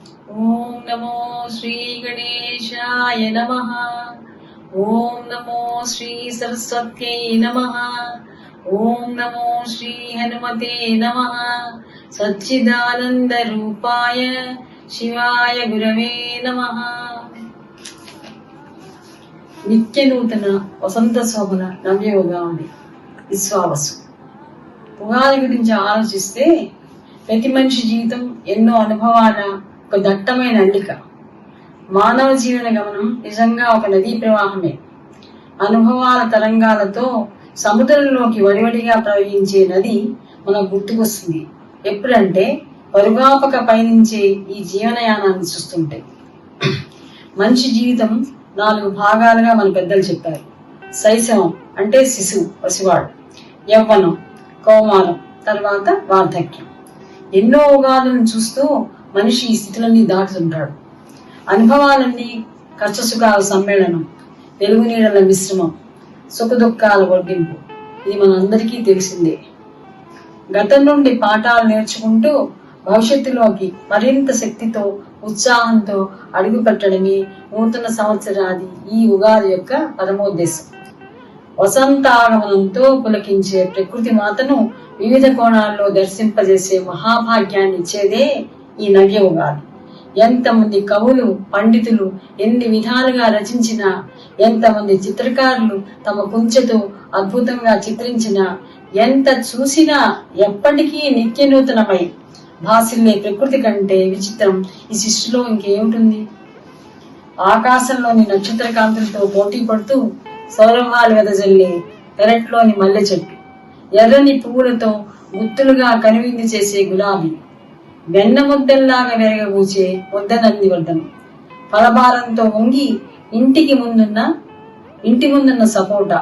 ఓం నమో శ్రీ గణేశాయ నమః. ఓం నమో శ్రీ సరస్వత్యై నమః. ఓం నమో శ్రీ హనుమతే నమః. సచ్చిదానంద రూపాయ శివాయ గురవే నమః. నిత్య నూతన వసంత శోభన నవ్యయుగాది విశ్వావసు. ఉగాది గురించి ఆలోచిస్తే ప్రతి మనిషి జీవితం ఎన్నో అనుభవాల ఒక దట్టమైన అల్లిక. మానవ జీవన గమనం నిజంగా ఒక నదీ ప్రవాహమే. అనుభవాల తరంగాలతో సముద్రంలోకి వడివడిగా ప్రవహించే నది మనకు గుర్తుకొస్తుంది ఎప్పుడంటే పరుగాపక పయనించే ఈ జీవనయానాన్ని చూస్తుంటే. మనిషి జీవితం 4 భాగాలుగా మన పెద్దలు చెప్పారు. శైశవం అంటే శిశువు, పసివాడు. యవ్వనం, కౌమారం, తర్వాత వార్ధక్యం. ఎన్నో ఉగాదులను చూస్తూ మనిషి ఈ స్థితులన్నీ దాటుతుంటాడు. అనుభవాలన్నీ కష్టసుఖాల సమ్మేళనం, వెలుగు నీడల మిశ్రమం, సుఖదుఖాల వడ్డింపు. ఇది మనందరికీ తెలిసిందే. గతం నుండి పాఠాలు నేర్చుకుంటూ భవిష్యత్తులోకి మరింత శక్తితో, ఉత్సాహంతో అడుగు పెట్టడమే నూతన సంవత్సరాది ఈ ఉగాది యొక్క పరమోద్దేశం. వసంతాగమనంతో పులకించే ప్రకృతి మాతను వివిధ కోణాల్లో దర్శింపజేసే మహాభాగ్యాన్ని ఇచ్చేదే ఈ నవ్య ఉగాది. ఎంతమంది కవులు, పండితులు ఎన్ని విధాలుగా రచించినా, ఎంతమంది చిత్రకారులు తమ కుంచెతో అద్భుతంగా చిత్రించినా, ఎంత చూసినా ఎప్పటికీ నిత్య నూతనమై భాసిల్లే ప్రకృతి కంటే విచిత్రం ఈ సృష్టిలో ఇంకేముంటుంది? ఆకాశంలోని నక్షత్ర కాంతులతో పోటీ పడుతూ సౌరభాలు వెదజల్లే పెరట్లోని మల్లె చెట్టు, ఎర్రని పువ్వులతో గుత్తులుగా కనువిందు చేసే గులాబీ, వెన్న ముద్దల్లాగా వెరగబూచే ముద్దనందివర్ధనం, ఫలభారంతో వంగి ఇంటి ముందున్న సపోటా,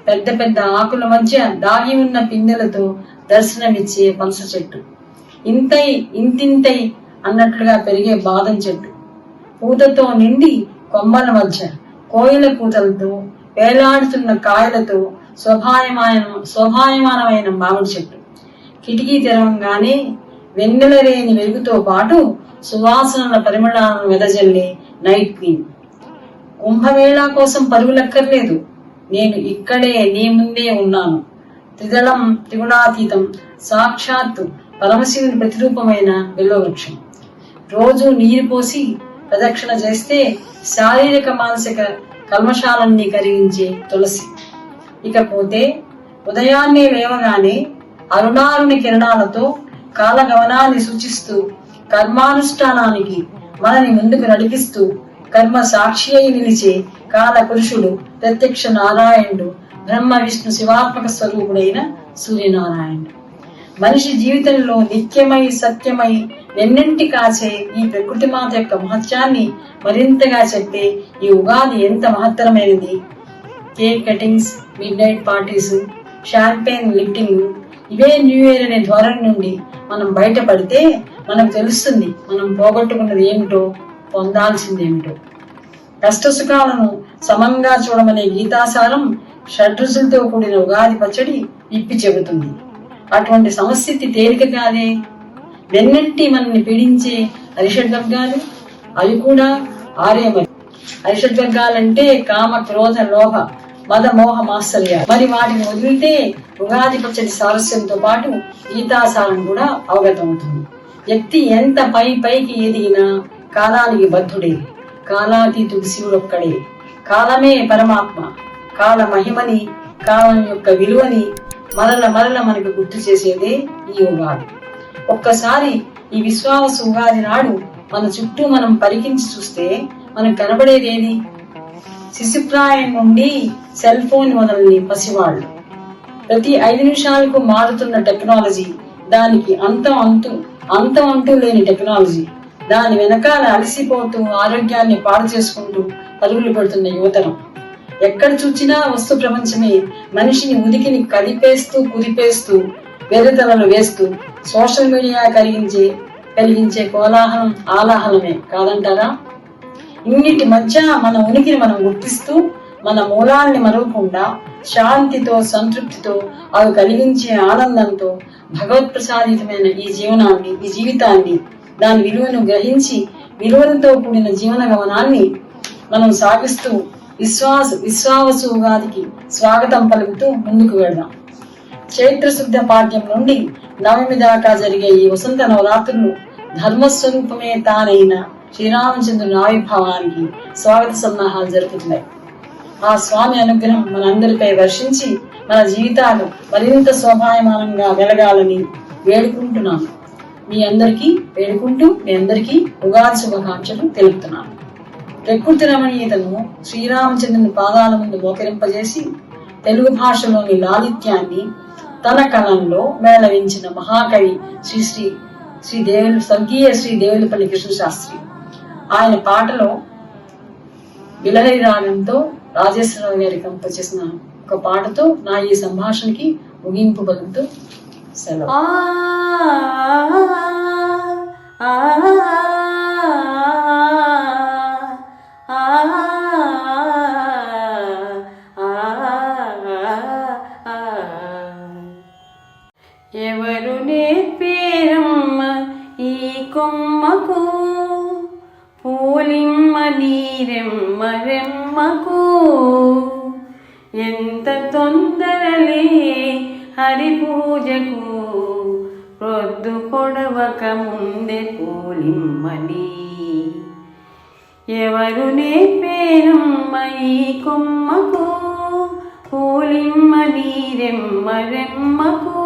పెద్ద పెద్ద ఆకుల మధ్య దాగి ఉన్న పిందెలతో దర్శనమిచ్చే పనస చెట్టు, ఇంతింతై అన్నట్లుగా పెరిగే బాదం చెట్టు, పూతతో నిండి కొమ్మల మధ్య కోయిల కూతలతో వేలాడుతున్న కాయలతో శోభాయమానమైన మామిడి చెట్టు, కిటికీ తెరవంగానే వెన్నెల రేని వెలుగుతో పాటు సువాసనల పరిమళాలను వెదజల్లే నైట్ క్వీన్. కుంభమేళా కోసం పరుగులక్కర్లేదు, నేను ఇక్కడే నీ ముందే ఉన్నాను. త్రిగుణాతీతం, సాక్షాత్తు పరమశివుని ప్రతిరూపమైన బిల్వవృక్షం. రోజు నీరు పోసి ప్రదక్షిణ చేస్తే శారీరక మానసిక కల్మషాలన్నీ కరిగించే తులసి. ఇకపోతే ఉదయాన్నే లేవగానే అరుణారుని కిరణాలతో కాలగమనాన్ని సూచిస్తూ కర్మానుష్ఠానానికి మనని ముందుకు నడిపిస్తూ కర్మ సాక్షి అయి నిలిచే కాల పురుషుడు ప్రత్యక్ష నారాయణుడు, బ్రహ్మ విష్ణు శివాత్మక స్వరూపుడైన సూర్యనారాయణుడు. మనిషి జీవితంలో నిత్యమై సత్యమై వెన్నింటి కాచే ఈ ప్రకృతి మాత యొక్క మహత్యాన్ని మరింతగా చెప్పే ఈ ఉగాది ఎంత మహత్తరమైనది. Cake cuttings, midnight parties, champagne lifting, ఇవే న్యూ ఇయర్ అనే ధోరణి నుండి మనం బయటపడితే మనకు తెలుస్తుంది మనం పోగొట్టుకున్నది ఏమిటో, పొందాల్సిందేమిటో. కష్ట సుఖాలను సమంగా చూడమనే గీతాసారం షడ్రుచులతో కూడిన ఉగాది పచ్చడి ఇప్పి చెబుతుంది. అటువంటి సమస్థితి తేలిక కాదే. వెన్నెట్టి మనల్ని పీడించే అరిషడ్వర్గాలు, అవి కూడా ఆరేమరి. అరిషడ్వర్గాలంటే కామ, క్రోధ, లోభ, మద, మోహ, మాత్సర్యాలు. మరి వాటిని వదిలితే ఉగాది పచ్చడి సారస్యంతో పాటు గీతాసారం కూడా అవగతమవుతుంది. వ్యక్తి ఎంత పైకి ఎదిగినా కాలానికి బద్ధుడే, కాలాతీతుడు శివుడొక్కడే. కాలమే పరమాత్మ. కాల మహిమని, కాలం యొక్క విలువని మరల మనకు గుర్తు చేసేదే ఈ ఉగాది. ఒక్కసారి ఈ విశ్వావసు ఉగాది నాడు మన చుట్టూ మనం పరికించి చూస్తే మనకు కనబడేదేది? శిశుప్రాయం నుండి సెల్ ఫోన్ మొదలని పసివాళ్ళు, ప్రతి 5 నిమిషాలకు మారుతున్న టెక్నాలజీ, దానికి అంతం అంటూ లేని టెక్నాలజీ, దాని వెనకాల అలసిపోతూ ఆరోగ్యాన్ని పాడు చేసుకుంటూ పరుగులు పెడుతున్న యువతరం. ఎక్కడ చూచినా వస్తు ప్రపంచమే మనిషిని ఉదికిని కదిపేస్తూ కుదిపేస్తూ వెర్రితలలు వేస్తూ సోషల్ మీడియా కలిగించే కోలాహలం ఆలాహలమే కాదంటారా? ఇన్నిటి మధ్య మన ఉనికిని మనం గుర్తిస్తూ మన మూలాల్ని మరవకుండా శాంతితో, సంతృప్తితో, అవి కలిగించే ఆనందంతో భగవత్ ప్రసాదితమైన ఈ జీవితాన్ని దాని విలువను గ్రహించి విలువలతో కూడిన జీవన గమనాన్ని మనం సాగిస్తూ విశ్వావసు ఉగాదికి స్వాగతం పలుకుతూ ముందుకు వెళ్దాం. చైత్ర శుద్ధ పాఠ్యం నుండి నవమి దాకా జరిగే ఈ వసంత నవరాత్రులు ధర్మస్వరూపమే తానైన శ్రీరామచంద్రుని ఆవిర్భావానికి స్వాగత సన్నాహాలు జరుపుతున్నాయి. ఆ స్వామి అనుగ్రహం మనందరిపై వర్షించి మన జీవితాలు మరింత శోభాయమానంగా వెలగాలని వేడుకుంటూ మీ అందరికీ ఉగాది శుభాకాంక్షలు తెలుపుతున్నాను. ప్రకృతి రమణీయతను శ్రీరామచంద్రుని పాదాల ముందు మోకరింపజేసి తెలుగు భాషలోని లాలిత్యాన్ని తన కలంలో మేళవించిన మహాకవి స్వర్గీయ శ్రీ దేవులపల్లి కృష్ణశాస్త్రి. ఆయన పాటలో బిలహరి రాగంతో రాజేశ్వరరావు గారి కంపోజ్ చేసిన ఒక పాటతో నా ఈ సంభాషణకి ముగింపు పలుకుతూ సెలవు. ఎవరు నేర్పేరమ్మ ఈ కొమ్మకు పూలిమ్మ నీరెమ్మ రెమ్మకు, ఎంత తొందరలే హరి పూజకు ప్రొద్దు పొడవక ముందే పూలిమ్మని. ఎవరు నేర్పేరమ్మ ఈ కొమ్మకు పూలిమ్మ నీరెమ్మ రెమ్మకు,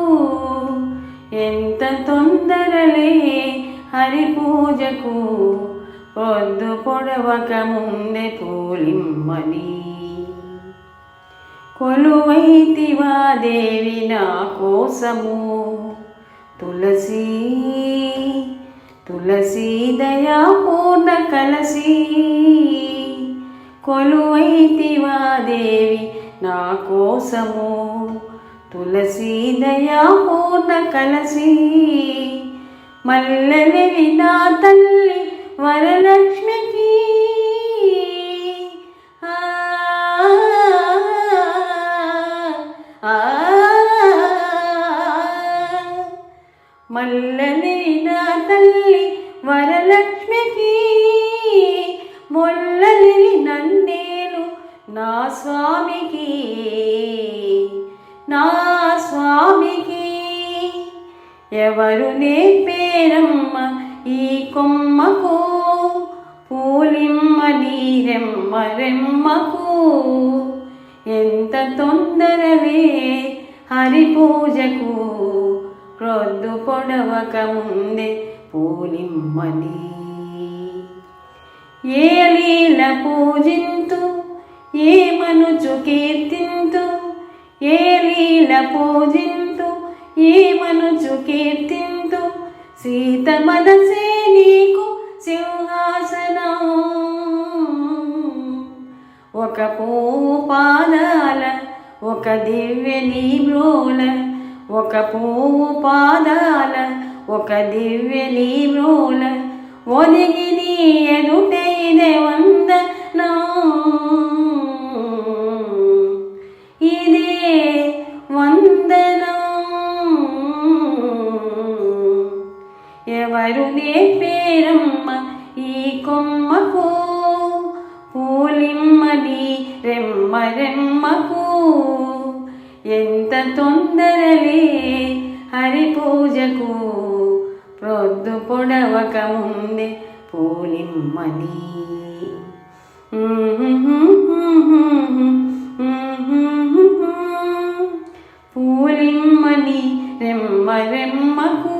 ఎంత తొందరలే హరి పూజకు పొద్దు పొడవక ముందే పూలిమ్మని. కొలువైతివా దేవి నా కోసము తులసి తులసి దయా పూర్ణ కలసి. కొలువైతివా దేవి నా కోసము తులసి దయా పూర్ణ కలసి. మల్లెలివి నా తల్లి వరలక్ష్మికి, మల్లెలివి నా తల్లి వరలక్ష్మికి, మొల్లలివి నన్నేలు నా స్వామికి నా స్వామికి. ఎవరు నేర్పేరమ్మ ఈ కొమ్మకు పూలిమ్మ నీరెమ్మ రెమ్మకు, ఎంత తొందరలే హరి పూజకు ప్రొద్దు పొడవక ముందే పూలిమ్మని. ఏ లీల పూజింతు ఏ మనుచు కీర్తింతు, ఏ లీల పూజింతు ఏ మనుచు కీర్తింతు, సీత మనసే నీకు సింహాసనం. ఒక పువ్వు పాదాల ఒక దివ్య నీ బ్రోల, ఒక పువ్వు పాదాల ఒక దివ్య నీ బ్రోల, ఒదిగి నీ ఎదుటైదే వందనం. ఇదే వందనం. ఎవరు నేర్పేరమ్మ ఈ కొమ్మకు పూలిమ్మ నీరెమ్మ రెమ్మకు, ఎంత తొందరలే హరి పూజకు ప్రొద్దు పొడవక ముందే పూలిమ్మని. పూలిమ్మని రెమ్మ రెమ్మకు.